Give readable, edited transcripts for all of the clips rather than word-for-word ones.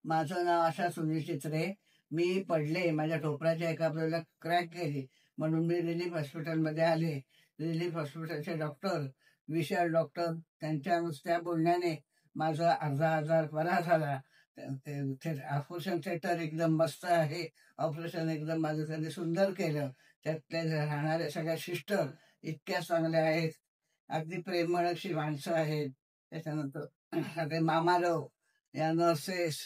माझं नाव आशा सुनील चित्रे. मी पडले, माझ्या ठोपराच्या एका बाजूला क्रॅक गेली म्हणून मी रिलीफ हॉस्पिटलमध्ये आले. रिलीफ हॉस्पिटलचे डॉक्टर, विशाल डॉक्टर, त्यांच्या नुसत्या बोलण्याने माझा अर्धा आजार बरा झाला. ऑपरेशन थिएटर एकदम मस्त आहे. ऑपरेशन एकदम माझं त्यांनी सुंदर केलं. त्यातले राहणारे सगळ्या सिस्टर इतक्या चांगल्या आहेत. अगदी प्रेमळ अशी माणसं आहेत. त्याच्यानंतर सगळे मामालो या नर्सेस,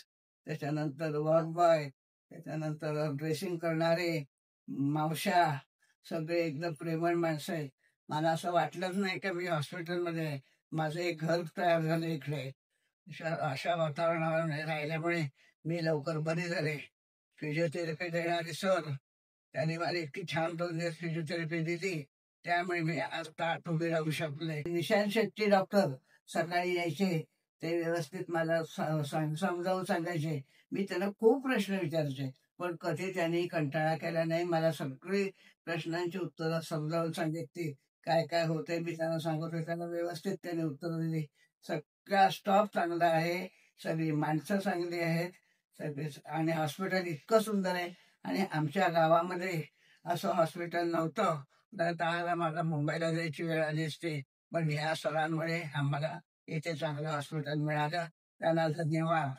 त्याच्यानंतर वॉर्ड बॉय, त्याच्यानंतर ड्रेसिंग करणारे मावश्या, सगळे एकदम प्रेमळ माणसं आहेत. मला असं वाटलंच नाही की मी हॉस्पिटलमध्ये आहे. माझं एक घर तयार झालं इकडे. अशा वातावरणावर राहिल्यामुळे मी लवकर बरी झाले. फिजिओथेरपी देणारे सर, त्यांनी मला इतकी छान 2 दिवस फिजिओथेरपी दिली, त्यामुळे मी आज ताट उभे राहू शकले. निशांत शेट्टी डॉक्टर सकाळी यायचे, ते व्यवस्थित मला समजावून सांगायचे. मी त्यांना खूप प्रश्न विचारायचे, पण कधी त्यांनी कंटाळा केला नाही. मला सगळी प्रश्नांची उत्तरं समजावून सांगितली. काय काय होतंय मी त्यांना सांगत होते, त्यांना व्यवस्थित त्यांनी उत्तरं दिली. सगळा स्टॉफ चांगला आहे, सगळी माणसं चांगली आहेत, सगळे. आणि हॉस्पिटल इतकं सुंदर आहे. आणि आमच्या गावामध्ये असं हॉस्पिटल नव्हतं, तर मला मुंबईला जायची वेळ आली असती. पण ह्या सरांमुळे आम्हाला इथे चांगलं हॉस्पिटल मिळालं. त्यांना धन्यवाद.